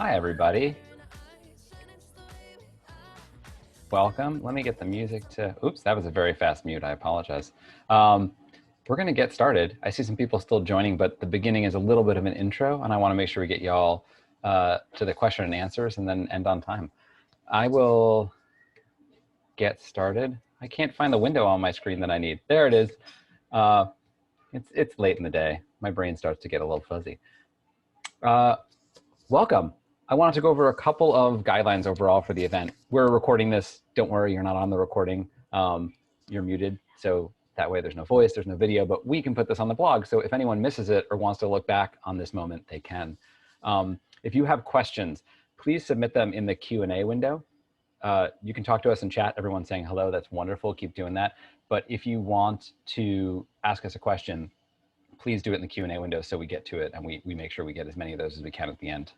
Hi, everybody. Welcome. Let me get the music to, oops, that was a very fast mute. I apologize. We're going to get started. I see some people still joining, but the beginning is a little bit of an intro, and I want to make sure we get y'all to the question and answers and then end on time. I will get started. I can't find the window on my screen that I need. There it is. It's late in the day. My brain starts to get a little fuzzy. Welcome. I wanted to go over a couple of guidelines overall for the event. We're recording this. Don't worry, you're not on the recording. You're muted, so that way there's no voice, there's no video, but we can put this on the blog. So if anyone misses it or wants to look back on this moment, they can. If you have questions, please submit them in the Q&A window. You can talk to us in chat. Everyone's saying hello. That's wonderful. Keep doing that. But if you want to ask us a question, please do it in the Q&A window so we get to it and we make sure we get as many of those as we can at the end.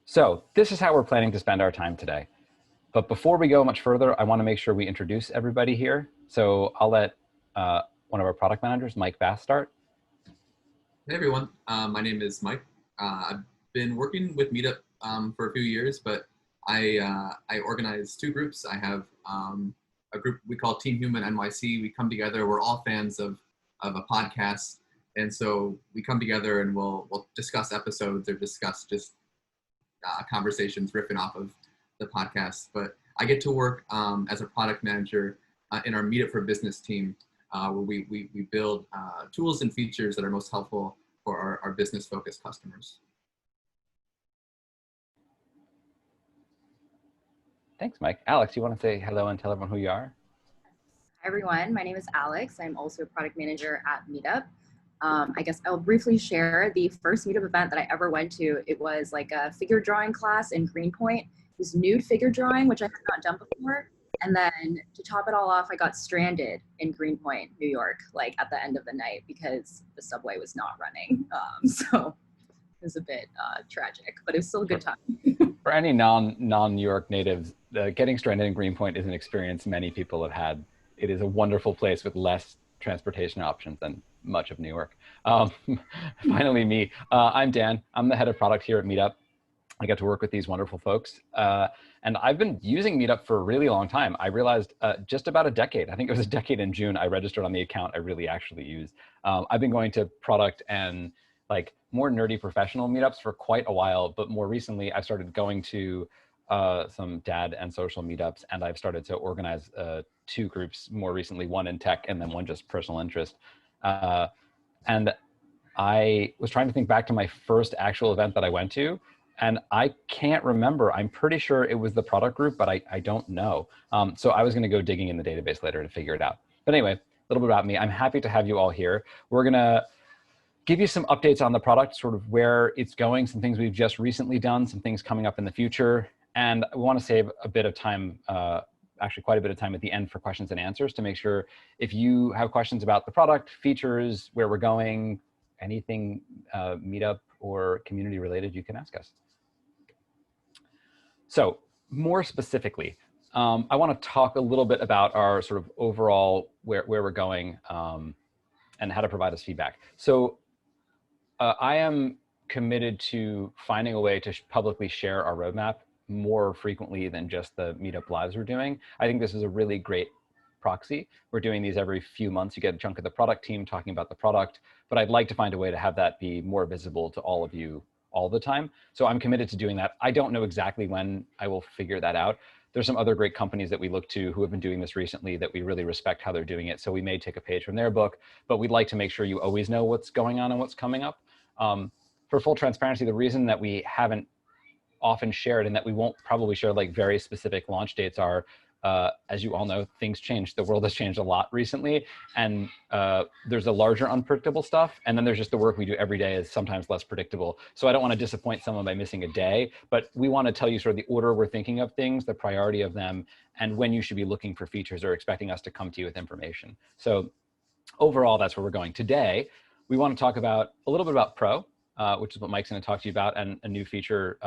So this is how we're planning to spend our time today. But before we go much further, I want to make sure we introduce everybody here. So I'll let one of our product managers, Mike Bass, start. Hey everyone, my name is Mike. I've been working with Meetup for a few years, but I organize two groups. I have a group we call Team Human NYC. We come together, we're all fans of a podcast. And so we come together and we'll discuss episodes or discuss just conversations riffing off of the podcast. But I get to work as a product manager in our Meetup for Business team, where we build tools and features that are most helpful for our business-focused customers. Thanks, Mike. Alex, you want to say hello and tell everyone who you are? Hi, everyone. My name is Alex. I'm also a product manager at Meetup. I guess I'll briefly share the first Meetup event that I ever went to. It was like a figure drawing class in Greenpoint. It was nude figure drawing, which I had not done before. And then to top it all off, I got stranded in Greenpoint, New York, like at the end of the night because the subway was not running. So it was a bit tragic, but it was still a good time. For any non-New York natives, getting stranded in Greenpoint is an experience many people have had. It is a wonderful place with less transportation options than much of New York. Finally, me. I'm Dan. I'm the head of product here at Meetup. I get to work with these wonderful folks. And I've been using Meetup for a really long time. I realized just about a decade. I think it was a decade in June. I registered on the account I really actually use. I've been going to product and like more nerdy professional meetups for quite a while, but more recently I started going to some dad and social meetups, and I've started to organize two groups more recently, one in tech and then one just personal interest. And I was trying to think back to my first actual event that I went to, and I can't remember. I'm pretty sure it was the product group, but I don't know. So I was going to go digging in the database later to figure it out. But anyway, a little bit about me. I'm happy to have you all here. We're going to give you some updates on the product, sort of where it's going, some things we've just recently done, some things coming up in the future. And we want to save a bit of time, actually quite a bit of time at the end for questions and answers to make sure if you have questions about the product, features, where we're going, anything Meetup or community related, you can ask us. So more specifically, I want to talk a little bit about our sort of overall where we're going and how to provide us feedback. So I am committed to finding a way to publicly share our roadmap more frequently than just the Meetup Lives we're doing. I think this is a really great proxy. We're doing these every few months. You get a chunk of the product team talking about the product, but I'd like to find a way to have that be more visible to all of you all the time. So I'm committed to doing that. I don't know exactly when I will figure that out. There's some other great companies that we look to who have been doing this recently that we really respect how they're doing it. So we may take a page from their book, but we'd like to make sure you always know what's going on and what's coming up. For full transparency, the reason that we haven't often shared and that we won't probably share like very specific launch dates are, as you all know, things change. The world has changed a lot recently, and there's a larger unpredictable stuff, and then there's just the work we do every day is sometimes less predictable. So I don't want to disappoint someone by missing a day, but we want to tell you sort of the order we're thinking of things, the priority of them, and when you should be looking for features or expecting us to come to you with information. So overall, that's where we're going. Today, we want to talk about a little bit about Pro, which is what Mike's going to talk to you about, and a new feature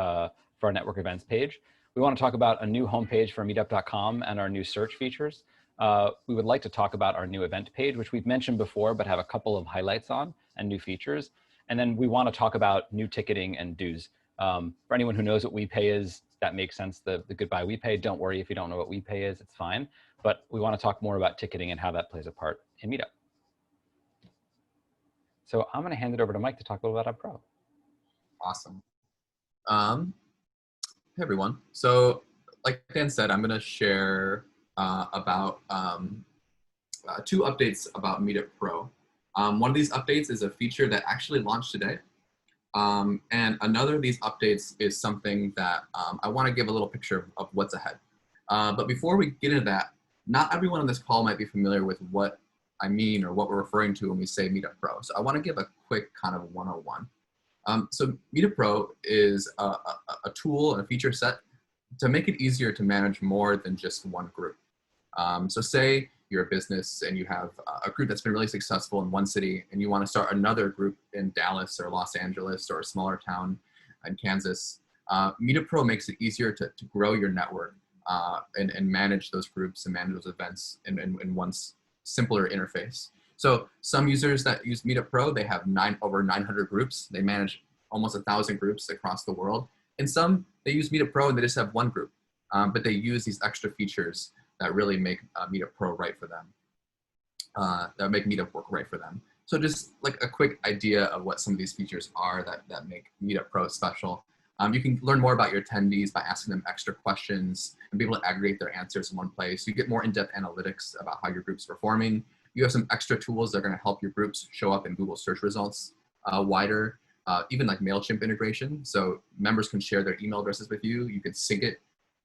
for our network events page. We want to talk about a new homepage for meetup.com and our new search features. We would like to talk about our new event page, which we've mentioned before, but have a couple of highlights on and new features. And then we want to talk about new ticketing and dues. For anyone who knows what WePay is, that makes sense. The goodbye WePay. Don't worry if you don't know what WePay is, it's fine. But we want to talk more about ticketing and how that plays a part in Meetup. So I'm going to hand it over to Mike to talk a little about Pro. Awesome. Hey everyone. So like Dan said, I'm going to share about 2 updates about Meetup Pro. One of these updates is a feature that actually launched today. And another of these updates is something that I want to give a little picture of what's ahead. But before we get into that, not everyone on this call might be familiar with what I mean or what we're referring to when we say Meetup Pro. So I want to give a quick kind of 101. So Meetup Pro is a tool and a feature set to make it easier to manage more than just one group. So say you're a business and you have a group that's been really successful in one city and you want to start another group in Dallas or Los Angeles or a smaller town in Kansas. Meetup Pro makes it easier to grow your network and manage those groups and manage those events in one simpler interface. So some users that use Meetup Pro, they have over 900 groups. They manage almost 1,000 groups across the world. And some, they use Meetup Pro and they just have one group, but they use these extra features that really make Meetup Pro right for them, that make Meetup work right for them. So just like a quick idea of what some of these features are that make Meetup Pro special. You can learn more about your attendees by asking them extra questions and be able to aggregate their answers in one place. You get more in-depth analytics about how your group's performing. You have some extra tools that are gonna help your groups show up in Google search results wider, even like MailChimp integration. So members can share their email addresses with you. You can sync it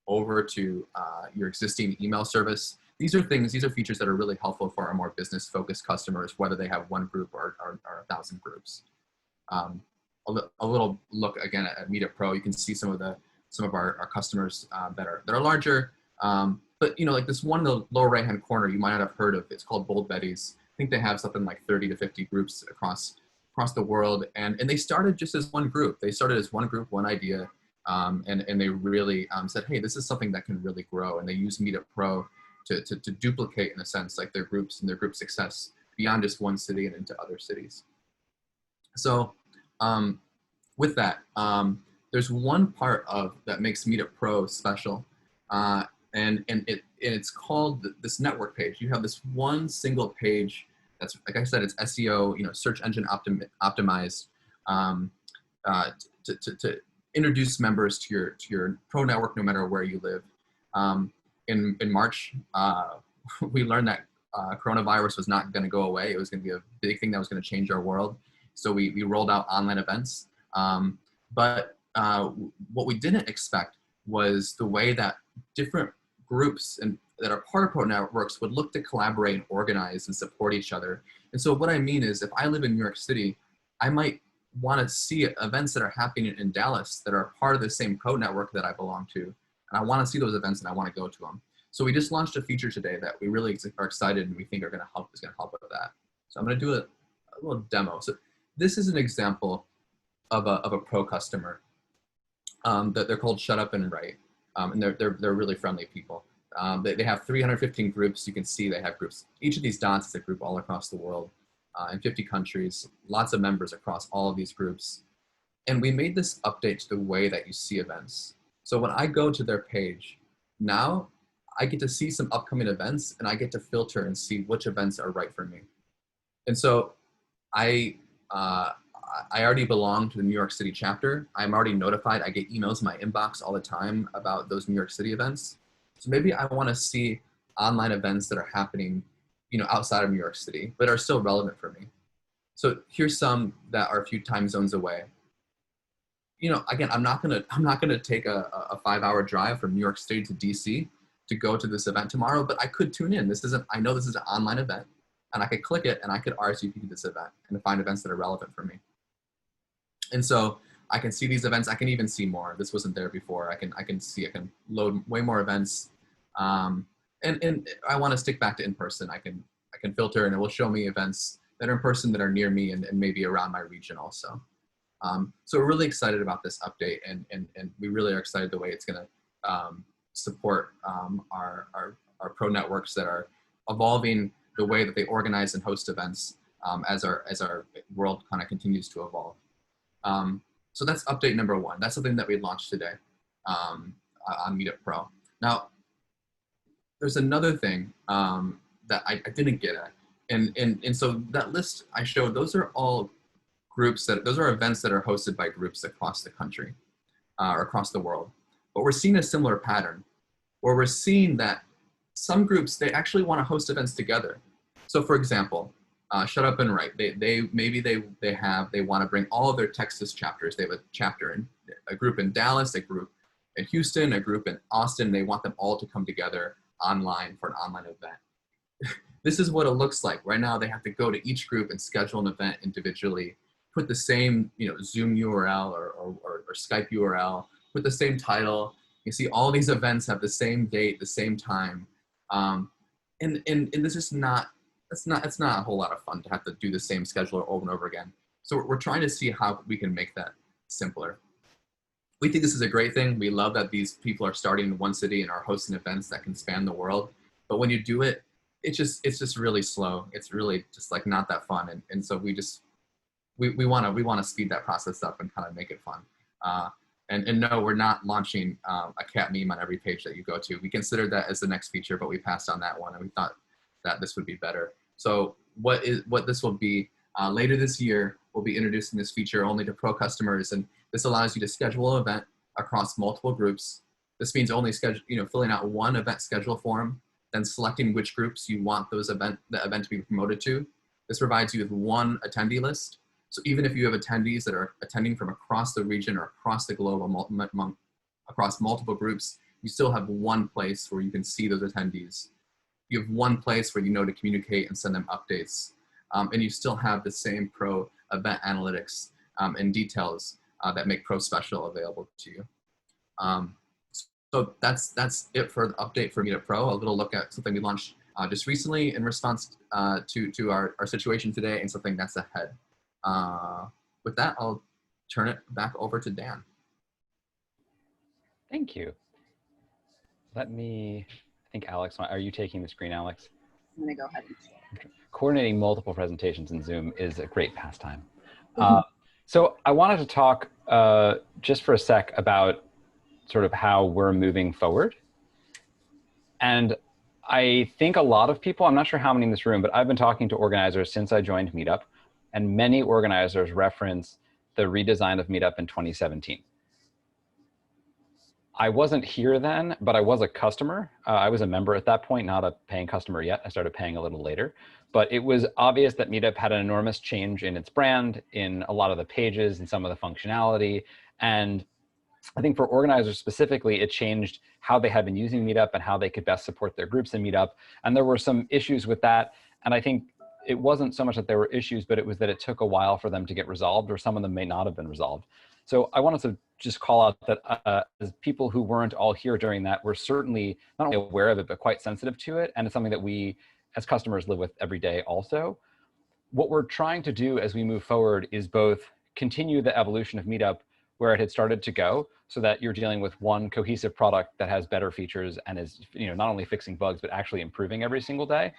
over to your existing email service. These are features that are really helpful for our more business-focused customers, whether they have one group or 1,000 groups. A little look again at Meetup Pro. You can see some of our customers that are larger. But you know, like this one in the lower right-hand corner, you might not have heard of. It's called Bold Betties. I think they have something like 30 to 50 groups across the world, and they started just as one group. They started as one group, one idea. And they really said, hey, this is something that can really grow. And they use Meetup Pro to duplicate, in a sense, like their groups and their group success beyond just one city and into other cities. So with that, there's one part that makes Meetup Pro special. And it's called this network page. You have this one single page that's, like I said, it's SEO, search engine optimized to introduce members to your pro network, no matter where you live. In March, we learned that coronavirus was not going to go away. It was going to be a big thing that was going to change our world. So we rolled out online events. But what we didn't expect was the way that different groups that are part of pro networks would look to collaborate and organize and support each other. And so what I mean is, if I live in New York City, I might want to see events that are happening in Dallas that are part of the same pro network that I belong to. And I want to see those events and I want to go to them. So we just launched a feature today that we really are excited and we think is going to help with that. So I'm going to do a little demo. So this is an example of a pro customer that they're called Shut Up and Write. And they're really friendly people. They have 315 groups. You can see they have groups. Each of these dots is a group all across the world. In 50 countries, lots of members across all of these groups. And we made this update to the way that you see events. So when I go to their page, now I get to see some upcoming events and I get to filter and see which events are right for me. And so I already belong to the New York City chapter. I'm already notified. I get emails in my inbox all the time about those New York City events. So maybe I want to see online events that are happening outside of New York City, but are still relevant for me. So here's some that are a few time zones away. Again, I'm not gonna take a 5-hour drive from New York City to DC to go to this event tomorrow, but I could tune in. I know this is an online event, and I could click it and I could RSVP to this event and find events that are relevant for me. And so I can see these events. I can even see more. This wasn't there before. I can load way more events. And I want to stick back to in-person. I can filter and it will show me events that are in person that are near me and maybe around my region also. So we're really excited about this update and we really are excited the way it's going to support our pro networks that are evolving the way that they organize and host events as our world kind of continues to evolve. So that's update number one. That's something that we launched today on Meetup Pro. Now, there's another thing that I didn't get at. And so that list I showed, those are all groups those are events that are hosted by groups across the country or across the world. But we're seeing a similar pattern where we're seeing that some groups, they actually want to host events together. So for example, Shut Up and Write, they want to bring all of their Texas chapters. They have a chapter in a group in Dallas, a group in Houston, a group in Austin. They want them all to come together online for an online event. This is what it looks like. Right now, they have to go to each group and schedule an event individually, put the same Zoom URL or Skype URL, put the same title. You see all these events have the same date, the same time. And this is it's not a whole lot of fun to have to do the same schedule over and over again. So we're trying to see how we can make that simpler. We think this is a great thing. We love that these people are starting in one city and are hosting events that can span the world. But when you do it, it's just really slow. It's really just like not that fun. And so we want to speed that process up and kind of make it fun. And no, we're not launching a cat meme on every page that you go to. We considered that as the next feature, but we passed on that one, and we thought that this would be better. So what this will be later this year, we'll be introducing this feature only to pro customers, and this allows you to schedule an event across multiple groups. This means only filling out one event schedule form, then selecting which groups you want the event to be promoted to. This provides you with one attendee list. So even if you have attendees that are attending from across the region or across the globe, across multiple groups, you still have one place where you can see those attendees. You have one place where you know to communicate and send them updates. And you still have the same pro event analytics and details that make Pro Special available to you. So that's it for the update for Meetup Pro. A little look at something we launched just recently in response to our situation today, and something that's ahead. With that, I'll turn it back over to Dan. Thank you. I think Alex, are you taking the screen, Alex? I'm gonna go ahead and share. Coordinating multiple presentations in Zoom is a great pastime. So I wanted to talk just for a sec about sort of how we're moving forward. And I think a lot of people, I'm not sure how many in this room, but I've been talking to organizers since I joined Meetup, and many organizers reference the redesign of Meetup in 2017. I wasn't here then, but I was a customer. I was a member at that point, not a paying customer yet. I started paying a little later. But it was obvious that Meetup had an enormous change in its brand, in a lot of the pages, and some of the functionality. And I think for organizers specifically, it changed how they had been using Meetup and how they could best support their groups in Meetup. And there were some issues with that. And I think it wasn't so much that there were issues, but it was that it took a while for them to get resolved, or some of them may not have been resolved. So I wanted to just call out that as people who weren't all here during that, we're certainly not only aware of it, but quite sensitive to it. And it's something that we as customers live with every day also. What we're trying to do as we move forward is both continue the evolution of Meetup where it had started to go, so that you're dealing with one cohesive product that has better features and is not only fixing bugs, but actually improving every single day.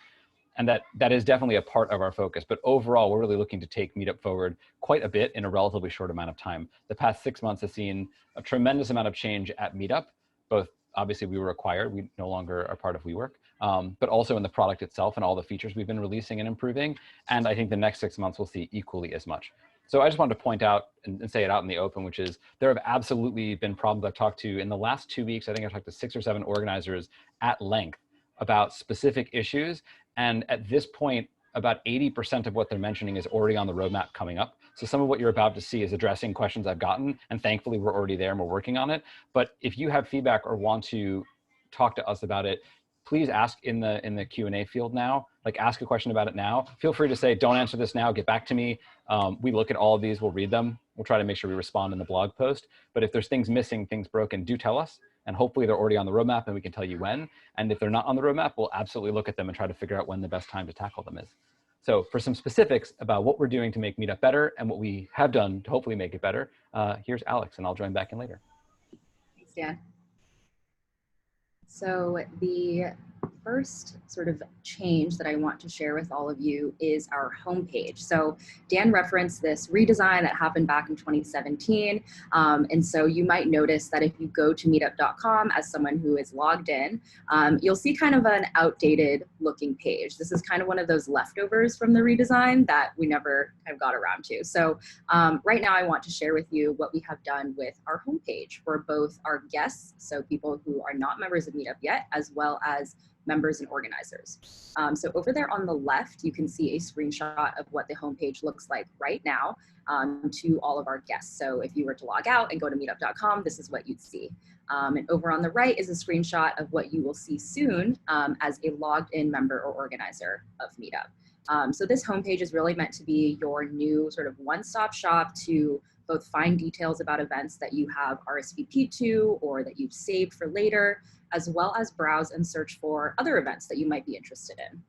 And that is definitely a part of our focus. But overall, we're really looking to take Meetup forward quite a bit in a relatively short amount of time. The past 6 months has seen a tremendous amount of change at Meetup. Both, obviously, we were acquired. We no longer are part of WeWork, but also in the product itself and all the features we've been releasing and improving. And I think the next 6 months will see equally as much. So I just wanted to point out and say it out in the open, which is there have absolutely been problems I've talked to in the last 2 weeks. I think I've talked to 6 or 7 organizers at length about specific issues. And at this point, about 80% of what they're mentioning is already on the roadmap coming up. So some of what you're about to see is addressing questions I've gotten, and thankfully we're already there and we're working on it. But if you have feedback or want to talk to us about it, please ask in the Q&A field now. Like, ask a question about it now. Feel free to say, don't answer this now, get back to me. We look at all of these, we'll read them. We'll try to make sure we respond in the blog post. But if there's things missing, things broken, do tell us. And hopefully they're already on the roadmap and we can tell you when. And if they're not on the roadmap, we'll absolutely look at them and try to figure out when the best time to tackle them is. So for some specifics about what we're doing to make Meetup better and what we have done to hopefully make it better, here's Alex, and I'll join back in later. Thanks, Dan. So the first sort of change that I want to share with all of you is our homepage. So Dan referenced this redesign that happened back in 2017. And so you might notice that if you go to meetup.com as someone who is logged in, you'll see kind of an outdated looking page. This is kind of one of those leftovers from the redesign that we never kind of got around to. So right now I want to share with you what we have done with our homepage for both our guests, so people who are not members of Meetup yet, as well as members and organizers. So over there on the left, you can see a screenshot of what the homepage looks like right now to all of our guests. So if you were to log out and go to meetup.com, this is what you'd see. And over on the right is a screenshot of what you will see soon as a logged in member or organizer of Meetup. So this homepage is really meant to be your new sort of one-stop shop to both find details about events that you have RSVP'd to or that you've saved for later, as well as browse and search for other events that you might be interested in.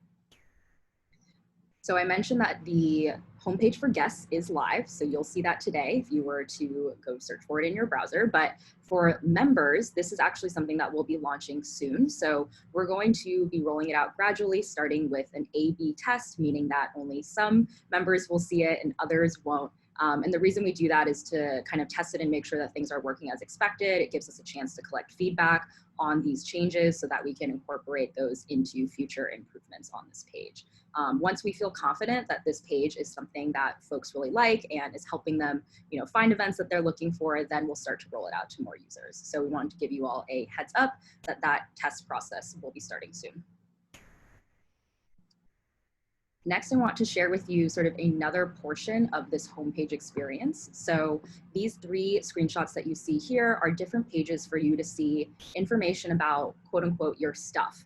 So I mentioned that the homepage for guests is live, so you'll see that today if you were to go search for it in your browser. But for members, this is actually something that we'll be launching soon. So we're going to be rolling it out gradually, starting with an A/B test, meaning that only some members will see it and others won't. And the reason we do that is to kind of test it and make sure that things are working as expected. It gives us a chance to collect feedback on these changes so that we can incorporate those into future improvements on this page. Once we feel confident that this page is something that folks really like and is helping them, find events that they're looking for, then we'll start to roll it out to more users. So we wanted to give you all a heads up that that test process will be starting soon. Next, I want to share with you sort of another portion of this homepage experience. So these 3 screenshots that you see here are different pages for you to see information about, quote unquote, your stuff.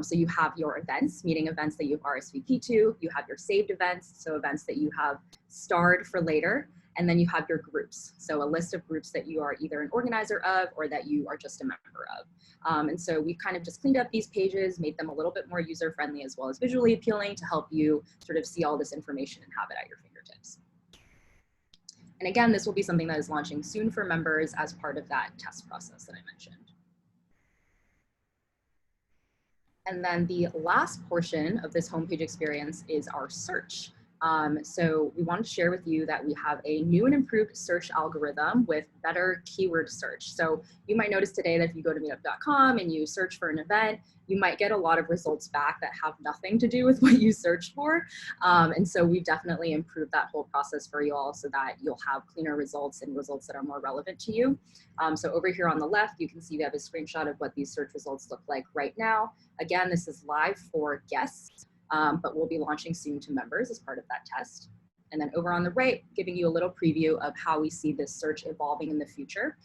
So you have your events, meeting events that you've RSVP'd to, you have your saved events, so events that you have starred for later, and then you have your groups. So a list of groups that you are either an organizer of or that you are just a member of. And so we've kind of just cleaned up these pages, made them a little bit more user-friendly as well as visually appealing to help you sort of see all this information and have it at your fingertips. And again, this will be something that is launching soon for members as part of that test process that I mentioned. And then the last portion of this homepage experience is our search. So we wanted to share with you that we have a new and improved search algorithm with better keyword search. So you might notice today that if you go to meetup.com and you search for an event, you might get a lot of results back that have nothing to do with what you searched for. And so we've definitely improved that whole process for you all so that you'll have cleaner results and results that are more relevant to you. So over here on the left, you can see we have a screenshot of what these search results look like right now. Again, this is live for guests. But we'll be launching soon to members as part of that test. And then over on the right, giving you a little preview of how we see this search evolving in the future.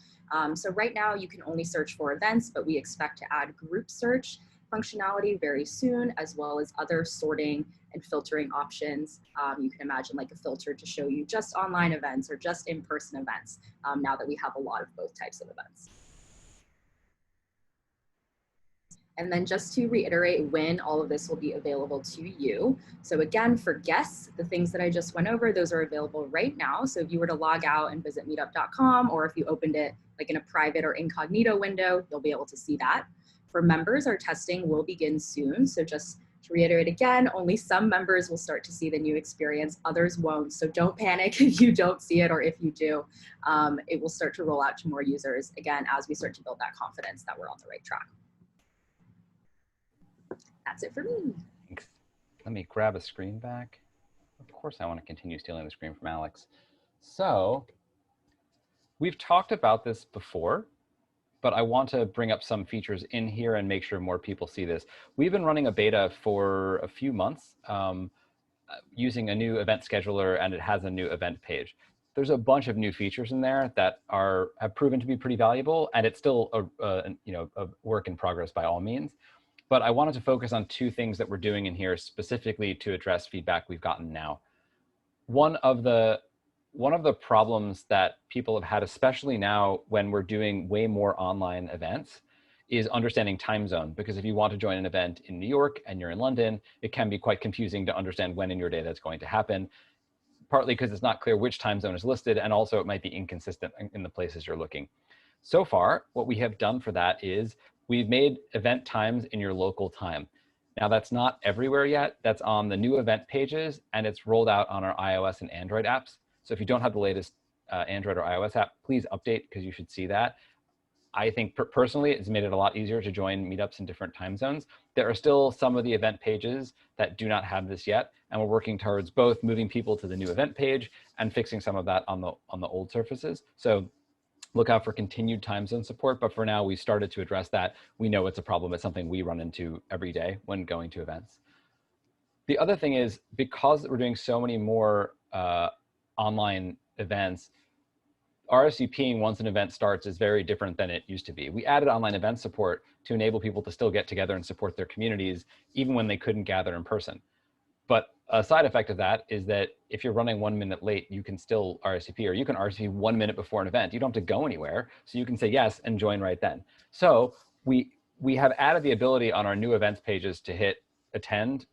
So right now you can only search for events, but we expect to add group search functionality very soon, as well as other sorting and filtering options. You can imagine like a filter to show you just online events or just in-person events, now that we have a lot of both types of events. And then just to reiterate when all of this will be available to you. So again, for guests, the things that I just went over, those are available right now. So if you were to log out and visit meetup.com, or if you opened it like in a private or incognito window, you'll be able to see that. For members, our testing will begin soon. So just to reiterate again, only some members will start to see the new experience, others won't. So don't panic if you don't see it, or if you do, it will start to roll out to more users, again, as we start to build that confidence that we're on the right track. That's it for me. Thanks. Let me grab a screen back. Of course, I want to continue stealing the screen from Alex. So we've talked about this before, but I want to bring up some features in here and make sure more people see this. We've been running a beta for a few months using a new event scheduler, and it has a new event page. There's a bunch of new features in there that have proven to be pretty valuable, and it's still a work in progress by all means. But I wanted to focus on 2 things that we're doing in here specifically to address feedback we've gotten now. One of the problems that people have had, especially now when we're doing way more online events, is understanding time zone. Because if you want to join an event in New York and you're in London, it can be quite confusing to understand when in your day that's going to happen, partly because it's not clear which time zone is listed, and also it might be inconsistent in the places you're looking. So far, what we have done for that is we've made event times in your local time. Now that's not everywhere yet. That's on the new event pages, and it's rolled out on our iOS and Android apps. So if you don't have the latest Android or iOS app, please update because you should see that. I think personally, it's made it a lot easier to join meetups in different time zones. There are still some of the event pages that do not have this yet, and we're working towards both moving people to the new event page and fixing some of that on the old surfaces. So look out for continued time zone support, but for now we started to address that. We know it's a problem. It's something we run into every day when going to events. The other thing is, because we're doing so many more online events, RSVPing once an event starts is very different than it used to be. We added online event support to enable people to still get together and support their communities, even when they couldn't gather in person. But a side effect of that is that if you're running 1 minute late, you can still RSVP, or you can RSVP 1 minute before an event. You don't have to go anywhere, so you can say yes and join right then. So we have added the ability on our new events pages to hit attend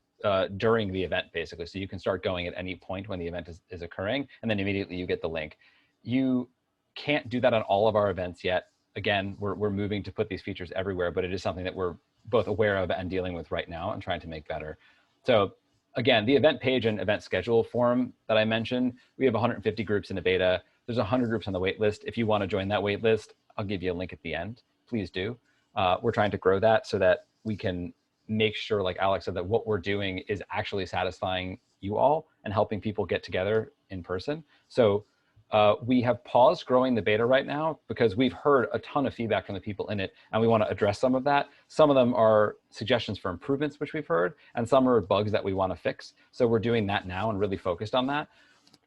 during the event, basically. So you can start going at any point when the event is occurring, and then immediately you get the link. You can't do that on all of our events yet. Again, we're moving to put these features everywhere, but it is something that we're both aware of and dealing with right now and trying to make better. So again, the event page and event schedule forum that I mentioned, we have 150 groups in the beta. There's 100 groups on the wait list. If you want to join that wait list, I'll give you a link at the end. Please do. We're trying to grow that so that we can make sure, like Alex said, that what we're doing is actually satisfying you all and helping people get together in person. So we have paused growing the beta right now because we've heard a ton of feedback from the people in it, and we want to address some of that. Some of them are suggestions for improvements, which we've heard, and some are bugs that we want to fix. So we're doing that now and really focused on that.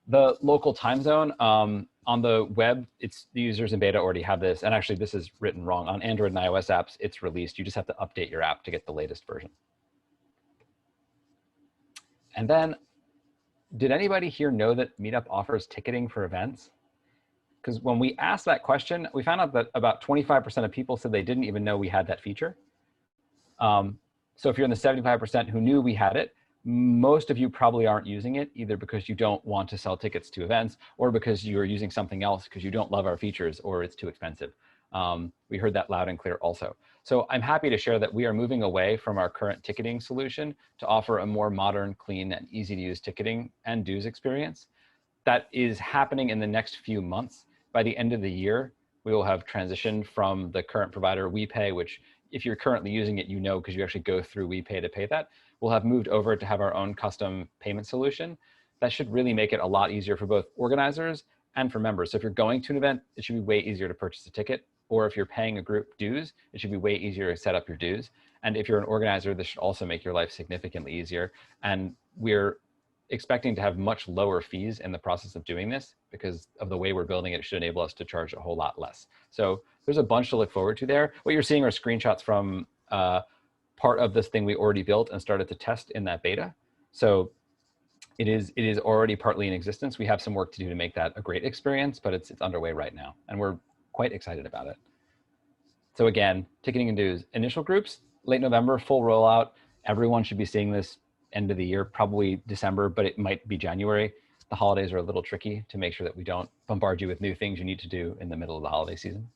The local time zone, on the web, it's the users in beta already have this, and actually this is written wrong. On Android and iOS apps, it's released. You just have to update your app to get the latest version. And then, did anybody here know that Meetup offers ticketing for events? Because when we asked that question, we found out that about 25% of people said they didn't even know we had that feature. So if you're in the 75% who knew we had it, most of you probably aren't using it, either because you don't want to sell tickets to events or because you're using something else because you don't love our features or it's too expensive. We heard that loud and clear also. So I'm happy to share that we are moving away from our current ticketing solution to offer a more modern, clean, and easy to use ticketing and dues experience. That is happening in the next few months. By the end of the year, we will have transitioned from the current provider, WePay, which if you're currently using it, you know, because you actually go through WePay to pay that. We'll have moved over to have our own custom payment solution. That should really make it a lot easier for both organizers and for members. So if you're going to an event, it should be way easier to purchase a ticket. Or if you're paying a group dues, it should be way easier to set up your dues. And if you're an organizer, this should also make your life significantly easier. And we're expecting to have much lower fees in the process of doing this because of the way we're building it. It should enable us to charge a whole lot less. So there's a bunch to look forward to there. What you're seeing are screenshots from part of this thing we already built and started to test in that beta. So it is already partly in existence. We have some work to do to make that a great experience, but it's underway right now. And we're quite excited about it. So again, ticketing and dues, initial groups, late November, full rollout. Everyone should be seeing this end of the year, probably December, but it might be January. The holidays are a little tricky to make sure that we don't bombard you with new things you need to do in the middle of the holiday season.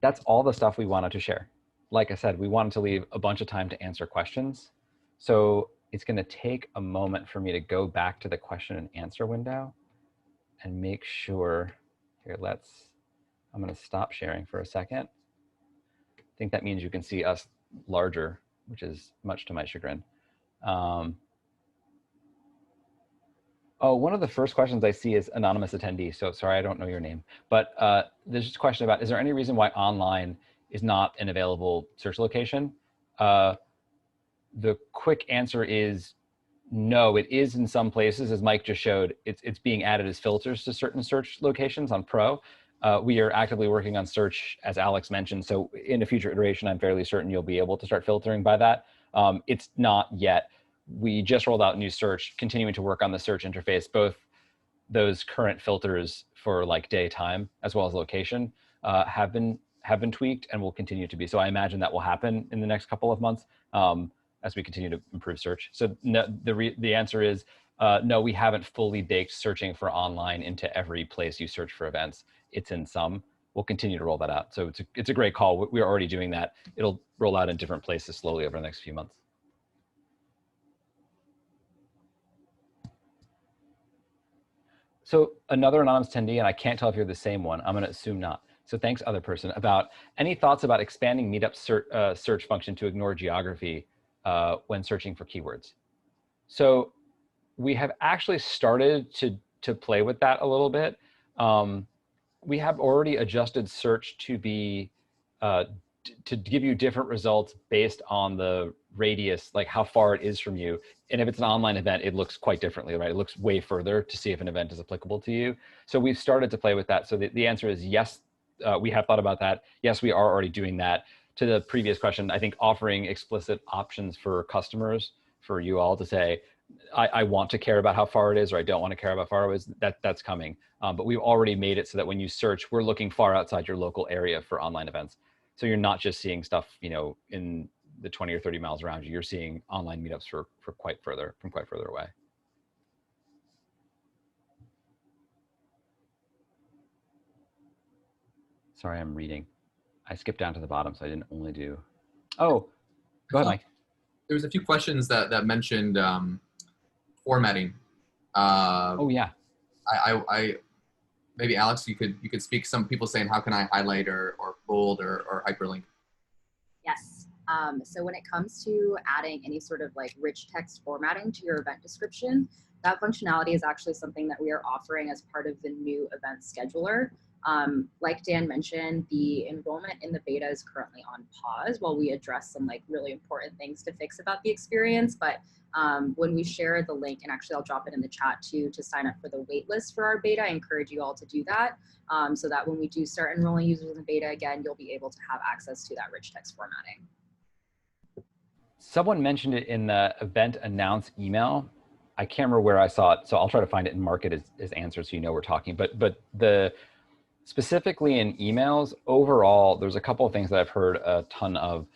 That's all the stuff we wanted to share. Like I said, we wanted to leave a bunch of time to answer questions. So it's going to take a moment for me to go back to the question and answer window and make sure, here, I'm going to stop sharing for a second. I think that means you can see us larger, which is much to my chagrin. Oh, one of the first questions I see is anonymous attendee. So sorry, I don't know your name, but there's just a question about, is there any reason why online is not an available search location? The quick answer is no, it is in some places, as Mike just showed. It's being added as filters to certain search locations on Pro. We are actively working on search, as Alex mentioned. So in a future iteration, I'm fairly certain you'll be able to start filtering by that. It's not yet. We just rolled out new search, continuing to work on the search interface. Both those current filters for like day, time, as well as location have been tweaked and will continue to be. So I imagine that will happen in the next couple of months as we continue to improve search. So no, the answer is no, we haven't fully baked searching for online into every place you search for events. It's in some. we'll continue to roll that out. So it's a great call. We're already doing that. It'll roll out in different places slowly over the next few months. So another anonymous attendee, and I can't tell if you're the same one. I'm going to assume not. So thanks, other person. About any thoughts about expanding Meetup search function to ignore geography when searching for keywords? So we have actually started to play with that a little bit. We have already adjusted search to be to give you different results based on the radius, like how far it is from you. And if it's an online event, it looks quite differently, right? It looks way further to see if an event is applicable to you. So we've started to play with that. So the answer is yes, we have thought about that. Yes, we are already doing that. To the previous question, I think offering explicit options for customers, for you all to say, I want to care about how far it is, or I don't want to care about how far it is, that's coming. But we've already made it so that when you search, we're looking far outside your local area for online events. So you're not just seeing stuff, you know, in the 20 or 30 miles around you, you're seeing online meetups from quite further away. Sorry, I'm reading. I skipped down to the bottom, so I didn't only do, oh, go ahead, Mike. There was a few questions that mentioned formatting. Oh yeah. I maybe Alex, you could speak. Some people saying, how can I highlight or bold or hyperlink? Yes. So when it comes to adding any sort of like rich text formatting to your event description, that functionality is actually something that we are offering as part of the new event scheduler. Like Dan mentioned, the enrollment in the beta is currently on pause while we address some like really important things to fix about the experience. But when we share the link, and actually I'll drop it in the chat too, to sign up for the wait list for our beta, I encourage you all to do that so that when we do start enrolling users in the beta again, you'll be able to have access to that rich text formatting. Someone mentioned it in the event announce email. I can't remember where I saw it, so I'll try to find it and mark it as answers so you know we're talking. But the specifically in emails, overall, there's a couple of things that I've heard a ton of.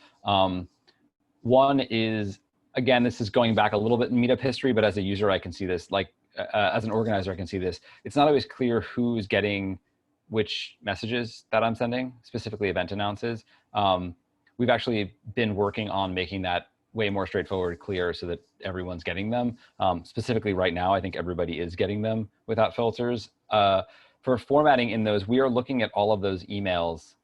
One is, again, this is going back a little bit in Meetup history, but as a user, I can see this. Like, as an organizer, I can see this. It's not always clear who's getting which messages that I'm sending, specifically event announces. We've actually been working on making that way more straightforward, clear, so that everyone's getting them. Specifically right now, I think everybody is getting them without filters. For formatting in those, we are looking at all of those emails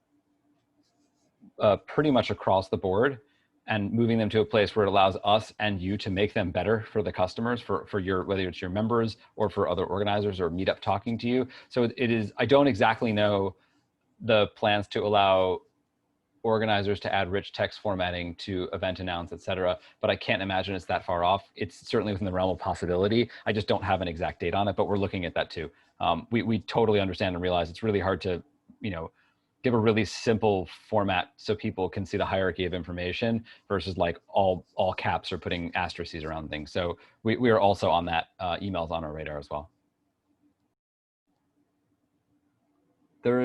pretty much across the board and moving them to a place where it allows us and you to make them better for the customers, for your, whether it's your members or for other organizers or Meetup talking to you. So it is, I don't exactly know the plans to allow organizers to add rich text formatting to event announce, et cetera, but I can't imagine it's that far off. It's certainly within the realm of possibility. I just don't have an exact date on it, but we're looking at that too. We totally understand and realize it's really hard to, you know, give a really simple format so people can see the hierarchy of information versus like all caps or putting asterisks around things. So we are also on that. Emails on our radar as well. There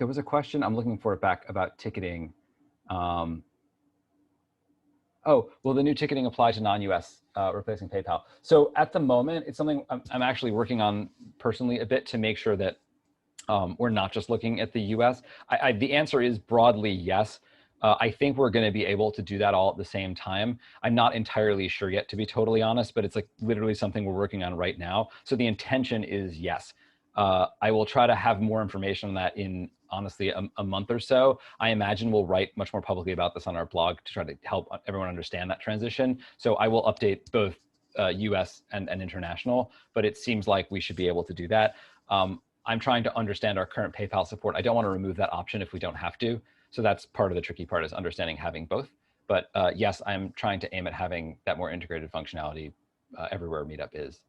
was a question, I'm looking for it back, about ticketing. Oh, will the new ticketing apply to non-US replacing PayPal? So at the moment, it's something I'm actually working on personally a bit to make sure that we're not just looking at the US. The answer is broadly yes. I think we're going to be able to do that all at the same time. I'm not entirely sure yet, to be totally honest, but it's like literally something we're working on right now. So the intention is yes. I will try to have more information on that in, honestly, a month or so. I imagine we'll write much more publicly about this on our blog to try to help everyone understand that transition. So I will update both US and international, but it seems like we should be able to do that. I'm trying to understand our current PayPal support. I don't want to remove that option if we don't have to. So that's part of the tricky part, is understanding having both. But yes, I'm trying to aim at having that more integrated functionality everywhere Meetup is.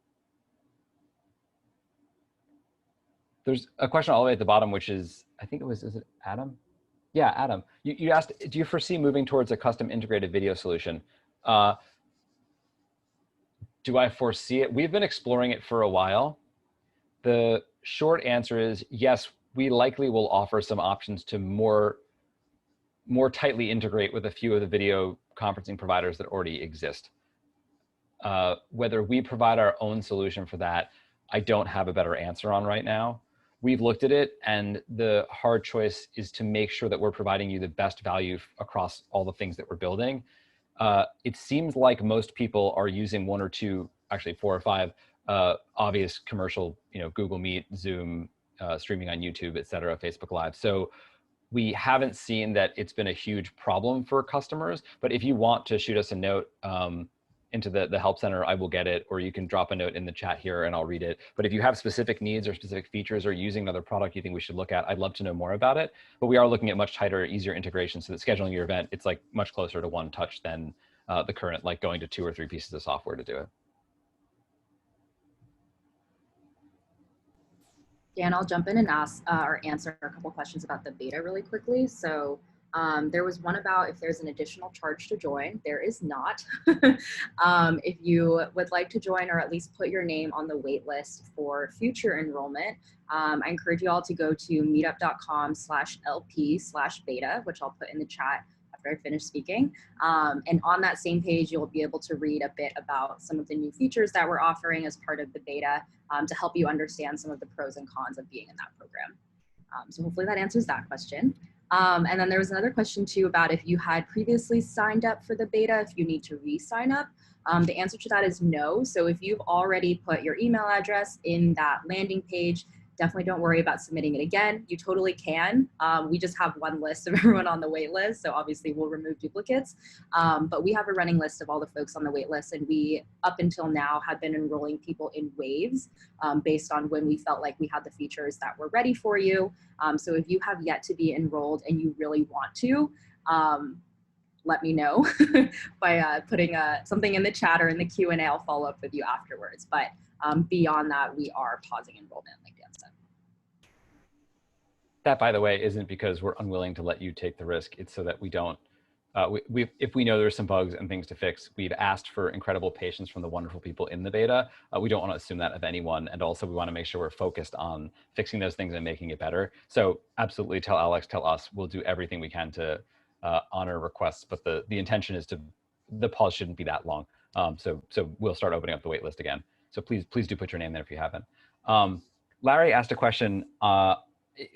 There's a question all the way at the bottom, which is, I think it was, is it Adam? Yeah, Adam. You asked, do you foresee moving towards a custom integrated video solution? Do I foresee it? We've been exploring it for a while. The short answer is yes, we likely will offer some options to more tightly integrate with a few of the video conferencing providers that already exist. Whether we provide our own solution for that, I don't have a better answer on right now. we've looked at it, and the hard choice is to make sure that we're providing you the best value across all the things that we're building. It seems like most people are using one or two, actually 4 or 5 obvious commercial, Google Meet, Zoom, streaming on YouTube, et cetera, Facebook Live. So we haven't seen that it's been a huge problem for customers, but if you want to shoot us a note into the help center, I will get it, or you can drop a note in the chat here and I'll read it. But if you have specific needs or specific features or using another product you think we should look at, I'd love to know more about it. But we are looking at much tighter, easier integration so that scheduling your event, it's like much closer to one touch than the current, like going to 2 or 3 pieces of software to do it. Dan, I'll jump in and ask or answer a couple questions about the beta really quickly. So there was one about if there's an additional charge to join. There is not. If you would like to join or at least put your name on the wait list for future enrollment, I encourage you all to go to meetup.com/LP/beta, which I'll put in the chat after I finish speaking. And on that same page, you'll be able to read a bit about some of the new features that we're offering as part of the beta to help you understand some of the pros and cons of being in that program. So hopefully that answers that question. And then there was another question too about if you had previously signed up for the beta, if you need to re-sign up. The answer to that is no. So if you've already put your email address in that landing page, definitely don't worry about submitting it again. You totally can. We just have one list of everyone on the wait list, so obviously we'll remove duplicates. But we have a running list of all the folks on the wait list, and we, up until now, have been enrolling people in waves based on when we felt like we had the features that were ready for you. So if you have yet to be enrolled and you really want to, let me know by putting something in the chat or in the Q&A. I'll follow up with you afterwards. But beyond that, we are pausing enrollment, like Dan said. That, by the way, isn't because we're unwilling to let you take the risk. It's so that we don't, if we know there's some bugs and things to fix, we've asked for incredible patience from the wonderful people in the beta. We don't want to assume that of anyone. And also we want to make sure we're focused on fixing those things and making it better. So absolutely tell Alex, tell us, we'll do everything we can to honor requests, but the intention is the pause shouldn't be that long. So we'll start opening up the wait list again. So please do put your name there if you haven't. Larry asked a question.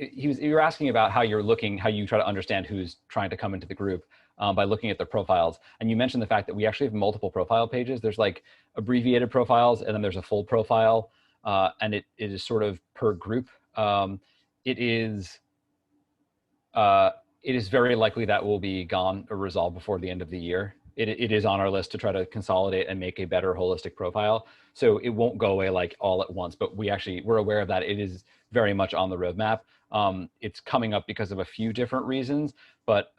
You were asking about how you try to understand who's trying to come into the group by looking at their profiles. And you mentioned the fact that we actually have multiple profile pages. There's like abbreviated profiles, and then there's a full profile, and it is sort of per group. It is very likely that will be gone or resolved before the end of the year. It is on our list to try to consolidate and make a better holistic profile. So it won't go away like all at once, but we're aware of that. It is very much on the roadmap. It's coming up because of a few different reasons, but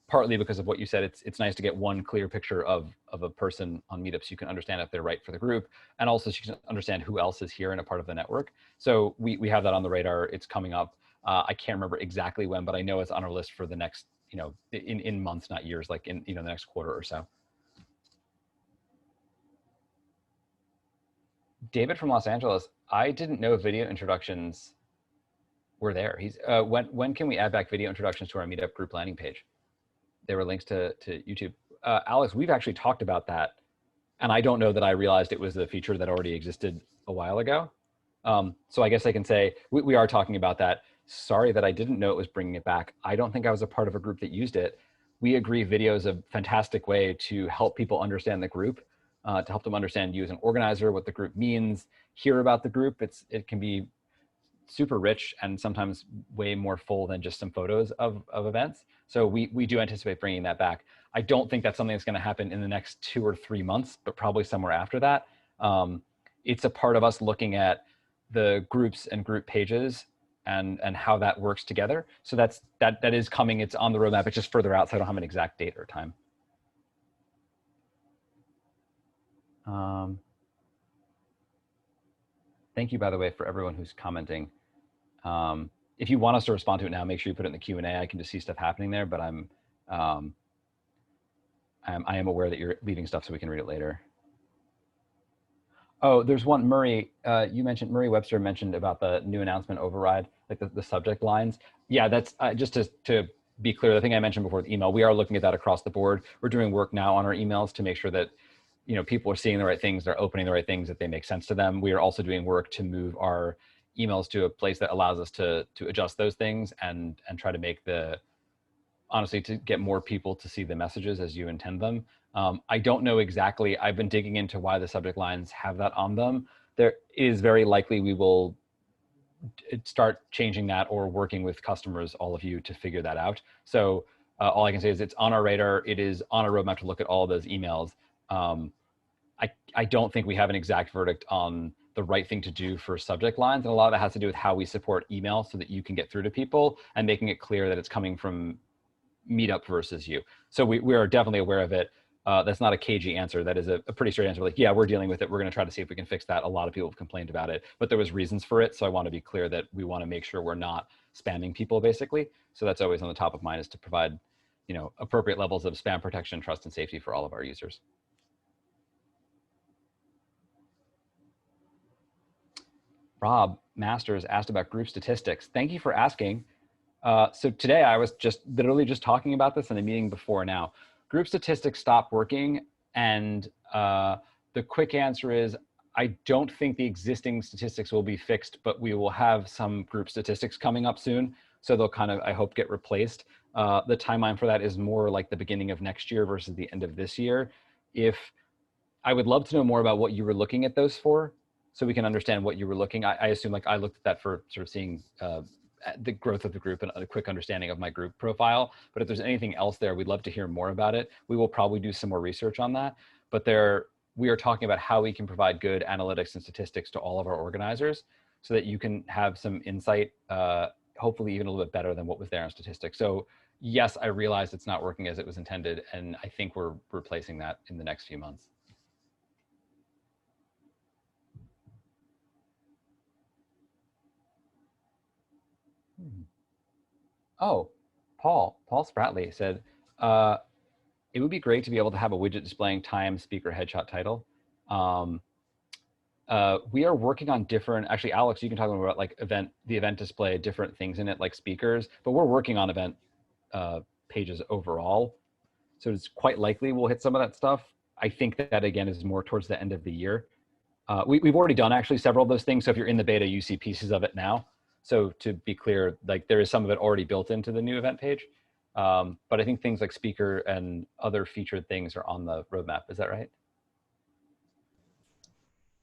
partly because of what you said. It's nice to get one clear picture of a person on Meetup so you can understand if they're right for the group, and also so you can understand who else is here and a part of the network. So we have that on the radar. It's coming up. I can't remember exactly when, but I know it's on our list for the next, in months, not years, like in the next quarter or so. David from Los Angeles, I didn't know video introductions were there. When can we add back video introductions to our Meetup group landing page? There were links to YouTube. Alex, we've actually talked about that, and I don't know that I realized it was a feature that already existed a while ago. So I guess I can say we are talking about that. Sorry that I didn't know it was bringing it back. I don't think I was a part of a group that used it. We agree video is a fantastic way to help people understand the group, to help them understand you as an organizer, what the group means, hear about the group. It can be super rich and sometimes way more full than just some photos of events. So we do anticipate bringing that back. I don't think that's something that's going to happen in the next 2 or 3 months, but probably somewhere after that. It's a part of us looking at the groups and group pages and how that works together. So that is coming. It's on the roadmap. It's just further out, so I don't have an exact date or time. Thank you, by the way, for everyone who's commenting. If you want us to respond to it now, make sure you put it in the Q&A. I can just see stuff happening there, but I am aware that you're leaving stuff so we can read it later. Oh, there's one, Murray, Murray Webster mentioned about the new announcement override, like the subject lines. Yeah, that's just to be clear, the thing I mentioned before the email, we are looking at that across the board. We're doing work now on our emails to make sure that people are seeing the right things, they're opening the right things, that they make sense to them. We are also doing work to move our emails to a place that allows us to adjust those things and try to make honestly, to get more people to see the messages as you intend them. I don't know exactly, I've been digging into why the subject lines have that on them. There is very likely we will start changing that or working with customers, all of you, to figure that out. So all I can say is it's on our radar. It is on our roadmap to look at all of those emails. I don't think we have an exact verdict on the right thing to do for subject lines. And a lot of that has to do with how we support email so that you can get through to people and making it clear that it's coming from Meetup versus you. So we are definitely aware of it. That's not a cagey answer. That is a pretty straight answer. Like, yeah, we're dealing with it. We're going to try to see if we can fix that. A lot of people have complained about it, but there was reasons for it. So I want to be clear that we want to make sure we're not spamming people, basically. So that's always on the top of mind, is to provide, appropriate levels of spam protection, trust, and safety for all of our users. Rob Masters asked about group statistics. Thank you for asking. So today I was literally just talking about this in a meeting before now. Group statistics stopped working, and the quick answer is I don't think the existing statistics will be fixed, but we will have some group statistics coming up soon. So they'll kind of, I hope, get replaced. The timeline for that is more like the beginning of next year versus the end of this year. I would love to know more about what you were looking at those for, so we can understand what you were looking. I assume, like, I looked at that for sort of seeing the growth of the group and a quick understanding of my group profile. But if there's anything else there, we'd love to hear more about it. We will probably do some more research on that. But we are talking about how we can provide good analytics and statistics to all of our organizers so that you can have some insight, hopefully even a little bit better than what was there in statistics. So yes, I realize it's not working as it was intended, and I think we're replacing that in the next few months. Oh, Paul Spratley said, it would be great to be able to have a widget displaying time, speaker, headshot, title. We are working on different, actually, Alex, you can talk about like the event display, different things in it, like speakers, but we're working on event pages overall. So it's quite likely we'll hit some of that stuff. I think that again is more towards the end of the year. We've already done actually several of those things. So if you're in the beta, you see pieces of it now. So to be clear, like there is some of it already built into the new event page. But I think things like speaker and other featured things are on the roadmap. Is that right?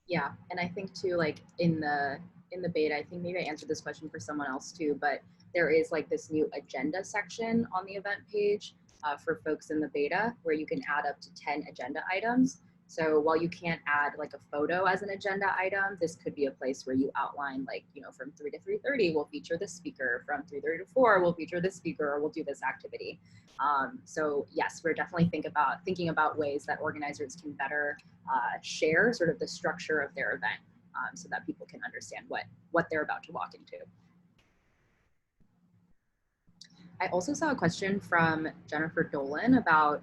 Yeah, and I think too, like in the beta, I think maybe I answered this question for someone else too, but there is like this new agenda section on the event page for folks in the beta where you can add up to 10 agenda items. So while you can't add like a photo as an agenda item, this could be a place where you outline like, from 3 to 3:30, we'll feature this speaker. From 3:30 to 4, we'll feature this speaker, or we'll do this activity. So yes, we're definitely thinking about ways that organizers can better share sort of the structure of their event so that people can understand what they're about to walk into. I also saw a question from Jennifer Dolan about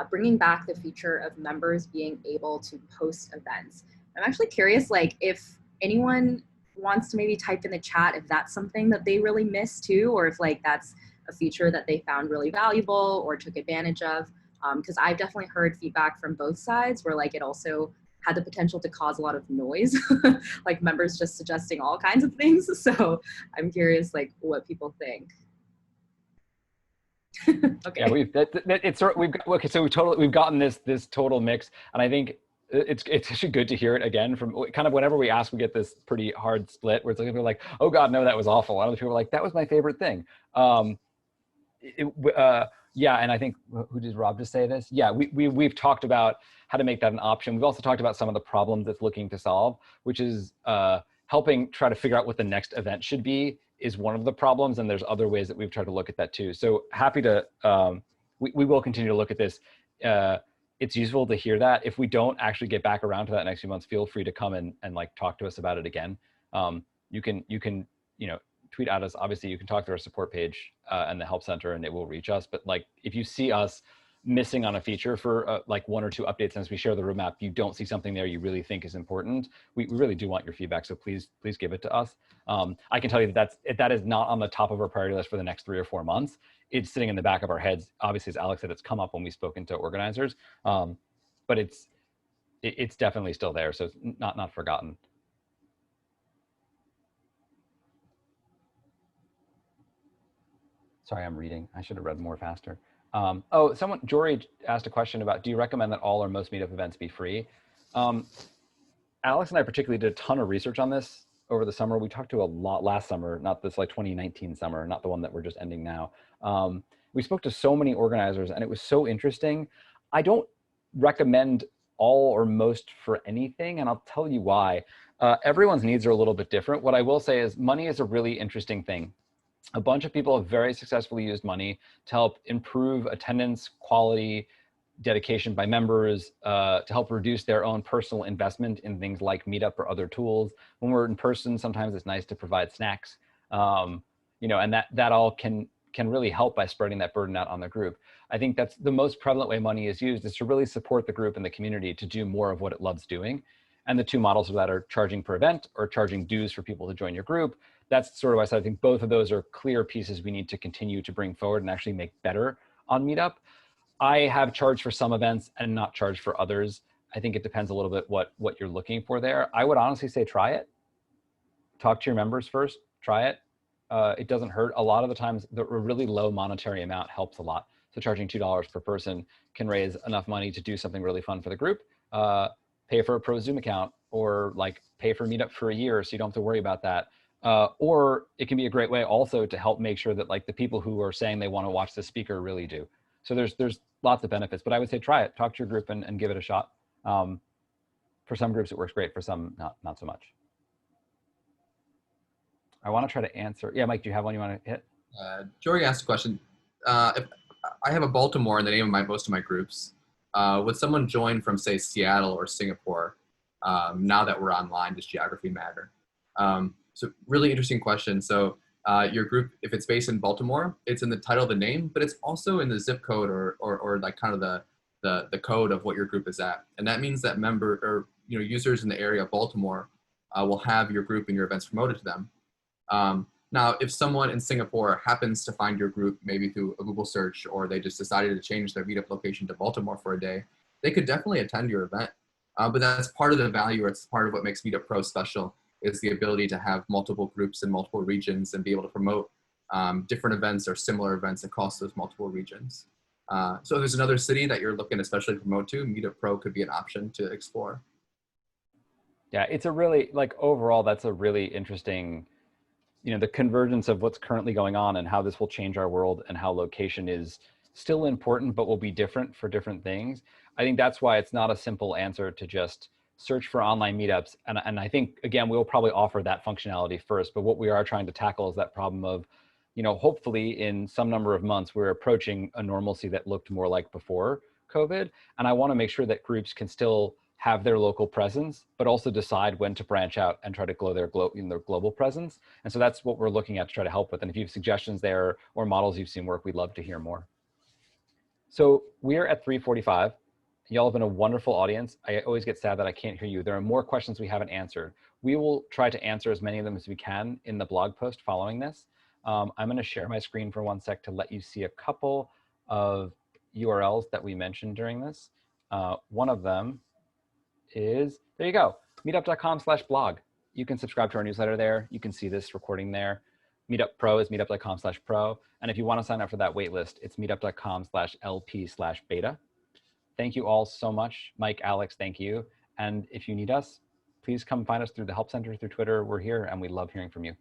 bringing back the feature of members being able to post events. I'm actually curious, like, if anyone wants to maybe type in the chat if that's something that they really miss too, or if like that's a feature that they found really valuable or took advantage of. Because I've definitely heard feedback from both sides where like it also had the potential to cause a lot of noise, like members just suggesting all kinds of things. So I'm curious, like, what people think. Okay. Yeah, so we've gotten this total mix, and I think it's actually good to hear it again from kind of whenever we ask, we get this pretty hard split where it's like people are like, oh God, no, that was awful. And other people are like, that was my favorite thing. Yeah, and I think, who did Rob just say this? Yeah, we've talked about how to make that an option. We've also talked about some of the problems it's looking to solve, which is helping try to figure out what the next event should be is one of the problems, and there's other ways that we've tried to look at that too. So happy to, we will continue to look at this. It's useful to hear that. If we don't actually get back around to that next few months, feel free to come and like talk to us about it again. You can tweet at us. Obviously, you can talk to our support page and the help center, and it will reach us. But like, if you see us missing on a feature for like 1 or 2 updates as we share the roadmap, you don't see something there you really think is important, we really do want your feedback. So please give it to us. I can tell you that that is not on the top of our priority list for the next 3 or 4 months. It's sitting in the back of our heads. Obviously, as Alex said, it's come up when we've spoken to organizers, but it's definitely still there. So it's not forgotten. Sorry, I'm reading. I should have read more faster. Jory asked a question about, do you recommend that all or most meetup events be free? Alex and I particularly did a ton of research on this over the summer. We talked to a lot last summer, not this like 2019 summer, not the one that we're just ending now. We spoke to so many organizers and it was so interesting. I don't recommend all or most for anything, and I'll tell you why. Everyone's needs are a little bit different. What I will say is money is a really interesting thing. A bunch of people have very successfully used money to help improve attendance, quality, dedication by members, to help reduce their own personal investment in things like Meetup or other tools. When we're in person, sometimes it's nice to provide snacks, and that all can really help by spreading that burden out on the group. I think that's the most prevalent way money is used, is to really support the group and the community to do more of what it loves doing. And the two models of that are charging per event or charging dues for people to join your group. That's sort of why I said I think both of those are clear pieces we need to continue to bring forward and actually make better on Meetup. I have charged for some events and not charged for others. I think it depends a little bit what you're looking for there. I would honestly say try it. Talk to your members first, try it. It doesn't hurt. A lot of the times, the really low monetary amount helps a lot. So charging $2 per person can raise enough money to do something really fun for the group, pay for a pro Zoom account, or like pay for Meetup for a year so you don't have to worry about that. Or it can be a great way also to help make sure that like the people who are saying they want to watch the speaker really do. So there's lots of benefits, but I would say try it, talk to your group and give it a shot. For some groups it works great, for some not so much. I want to try to answer. Yeah, Mike, do you have one you want to hit? Jory asked a question. If I have a Baltimore in the name of most of my groups, would someone join from, say, Seattle or Singapore now that we're online? Does geography matter? So really interesting question. So your group, if it's based in Baltimore, it's in the title of the name, but it's also in the zip code or like kind of the code of what your group is at. And that means that users in the area of Baltimore will have your group and your events promoted to them. Now, if someone in Singapore happens to find your group, maybe through a Google search, or they just decided to change their meetup location to Baltimore for a day, they could definitely attend your event. But that's part of the value, or it's part of what makes Meetup Pro special, is the ability to have multiple groups in multiple regions and be able to promote different events or similar events across those multiple regions. So if there's another city that you're looking especially to promote to, Meetup Pro could be an option to explore. Yeah, it's a really, like overall, that's a really interesting, the convergence of what's currently going on and how this will change our world and how location is still important, but will be different for different things. I think that's why it's not a simple answer to just search for online meetups. And I think, again, we'll probably offer that functionality first, but what we are trying to tackle is that problem of, hopefully in some number of months, we're approaching a normalcy that looked more like before COVID. And I want to make sure that groups can still have their local presence, but also decide when to branch out and try to grow their global presence. And so that's what we're looking at to try to help with. And if you have suggestions there or models you've seen work, we'd love to hear more. So we're at 3:45. Y'all have been a wonderful audience. I always get sad that I can't hear you. There are more questions we haven't answered. We will try to answer as many of them as we can in the blog post following this. I'm going to share my screen for one sec to let you see a couple of URLs that we mentioned during this. One of them is, there you go, meetup.com/blog. You can subscribe to our newsletter there. You can see this recording there. Meetup Pro is meetup.com/pro. And if you want to sign up for that waitlist, it's meetup.com/LP/beta. Thank you all so much. Mike, Alex, thank you. And if you need us, please come find us through the Help Center, through Twitter. We're here and we love hearing from you.